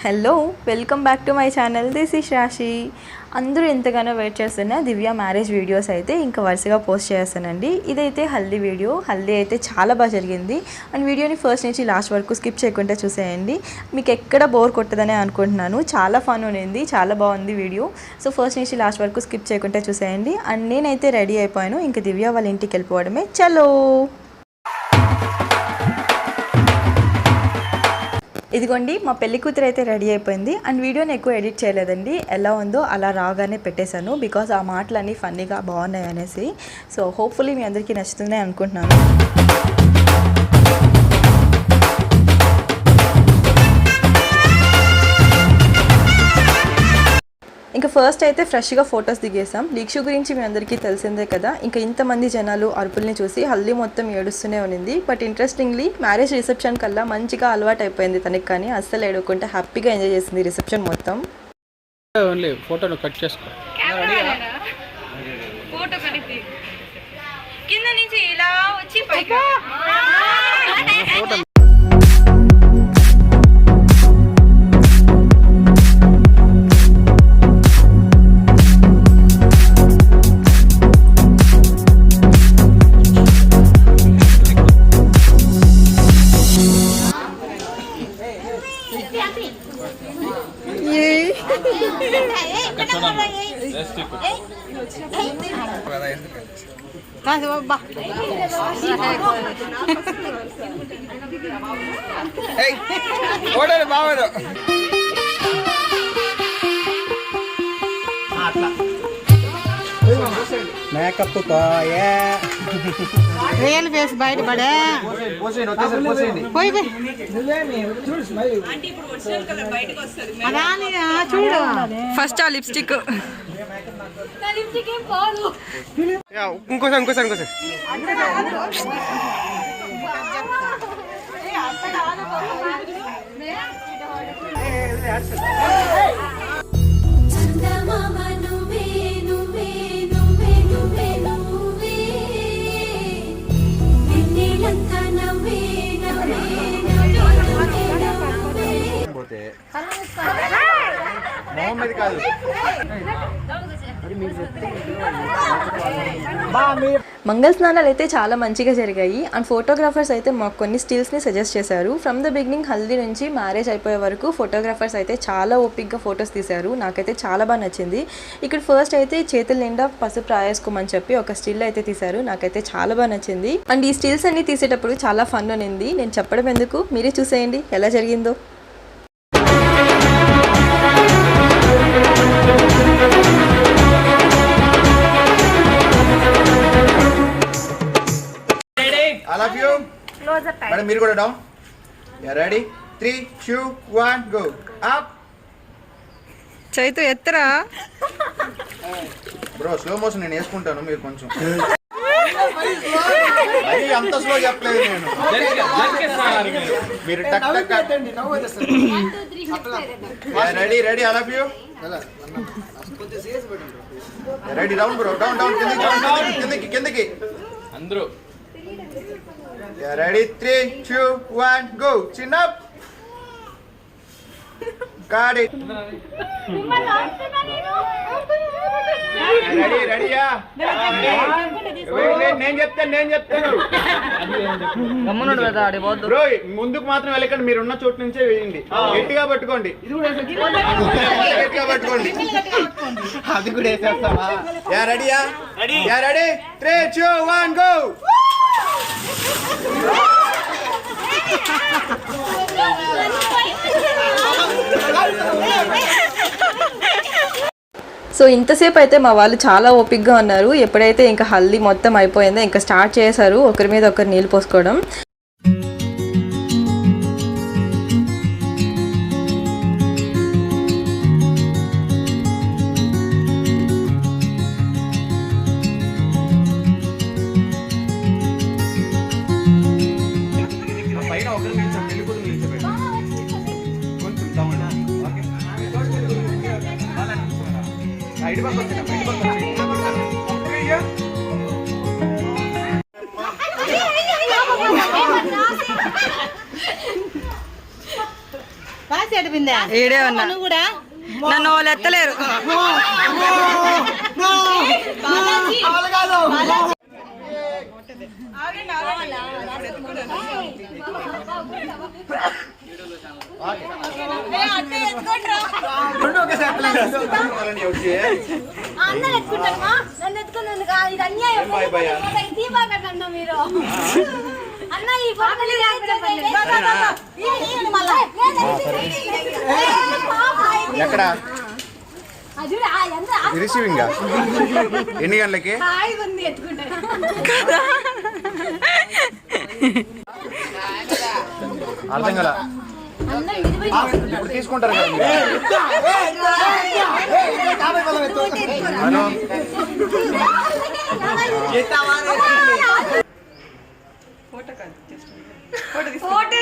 Hello welcome back to my channel. This is రాశి. అందరూ ఎంతగానో వెయిట్ చేస్తున్న దివ్య మ్యారేజ్ వీడియోస్ అయితే ఇంకా వరుసగా పోస్ట్ చేస్తానండి. ఇదైతే హల్దీ వీడియో. హల్దీ అయితే చాలా బాగా జరిగింది అండ్ వీడియోని ఫస్ట్ నుంచి లాస్ట్ వరకు స్కిప్ చేయకుండా చూసేయండి. మీకు ఎక్కడ బోర్ కొట్టదనే అనుకుంటున్నాను. చాలా ఫన్ ఉంది, చాలా బాగుంది వీడియో. సో ఫస్ట్ నుంచి లాస్ట్ వరకు స్కిప్ చేయకుండా చూసేయండి. అండ్ నేనైతే రెడీ అయిపోయాను. ఇంకా దివ్య వాళ్ళ ఇంటికి వెళ్ళిపోవడమే. చలో ఇదిగోండి మా పెళ్లి కూతురు అయితే రెడీ అయిపోయింది. అండ్ వీడియోని ఎక్కువ ఎడిట్ చేయలేదండి, ఎలా ఉందో అలా రాగానే పెట్టేశాను. బికాజ్ ఆ మాటలన్నీ ఫన్నీగా బాగున్నాయి అనేసి. సో హోప్ఫుల్లీ మీ అందరికీ నచ్చుతుందని అనుకుంటున్నాను. ఇంకా ఫస్ట్ అయితే ఫ్రెష్గా ఫొటోస్ దిగేసాం. లీక్షు గురించి మీ అందరికీ తెలిసిందే కదా. ఇంకా ఇంతమంది జనాలు అరుపుల్ని చూసి హల్దీ మొత్తం ఏడుస్తూనే ఉన్నింది. బట్ ఇంట్రెస్టింగ్లీ మ్యారేజ్ రిసెప్షన్ కల్లా మంచిగా అలవాటు అయిపోయింది తనకి. కానీ అస్సలు ఏడుకుంటే హ్యాపీగా ఎంజాయ్ చేసింది రిసెప్షన్ మొత్తం. ఫోటోను కట్ చేసుకో. ఫోటో కనిపి కింద నుంచి ఇలా వచ్చి పైకి బాగోదు. మేకప్ రియల్ ఫేస్ బయటపడే చూడు. ఫస్ట్ ఆ లిప్స్టిక్ ఇంకోసారి మంగళ స్నానాలు అయితే చాలా మంచిగా జరిగాయి. అండ్ ఫోటోగ్రాఫర్స్ అయితే మాకు కొన్ని స్టిల్స్ని సజెస్ట్ చేశారు. ఫ్రమ్ ద బిగినింగ్ హల్దీ నుంచి మ్యారేజ్ అయిపోయే వరకు ఫోటోగ్రాఫర్స్ అయితే చాలా ఓపిక్గా ఫొటోస్ తీశారు. నాకైతే చాలా బాగా నచ్చింది. ఇక్కడ ఫస్ట్ అయితే చేతుల నిండా పసుపు రాయేసుకోమని చెప్పి ఒక స్టిల్ అయితే తీశారు. నాకైతే చాలా బాగా నచ్చింది. అండ్ ఈ స్టిల్స్ అన్ని తీసేటప్పుడు చాలా ఫన్ ఉంది. నేను చెప్పడం ఎందుకు, మీరే చూసేయండి ఎలా జరిగిందో. మేడం మీరు కూడా down. Ready 3 2 1 go. Up Chaitu ఎత్తరా బ్రో. స్లో మోషన్ నేను వేసుకుంటాను, మీరు కొంచెం అంత స్లో చెప్పలేదు నేను. మీరు టక్ టక్. Ready I love you. Ready down bro. Down కిందకి అందరూ. Ready 3 2 1 go. Chin up. Got it. Ready yeah. నేను చెప్తాను బ్రో. ముందుకు మాత్రం వెళ్ళకండి, మీరు ఉన్న చోటు నుంచే వేయండి. గట్టిగా పట్టుకోండి. అది కూడా వేసేస్తావా? Ready 3 2 1 go. సో ఇంతసేపు అయితే మా వాళ్ళు చాలా ఓపిక్గా ఉన్నారు. ఎప్పుడైతే ఇంకా హల్దీ మొత్తం అయిపోయిందో ఇంకా స్టార్ట్ చేశారు ఒకరి మీద ఒకరు నీళ్ళు పోసుకోవడం. బాలాజీ అడిపిందా ఈడే ఉన్నా నువ్వు కూడా నన్ను వాళ్ళు ఎత్తలేరు. ఎక్కడ రిసీవింగ్ ఎన్ని గంటలకి అర్థం కదా ఇప్పుడు తీసుకుంటారు కదా ఫోటో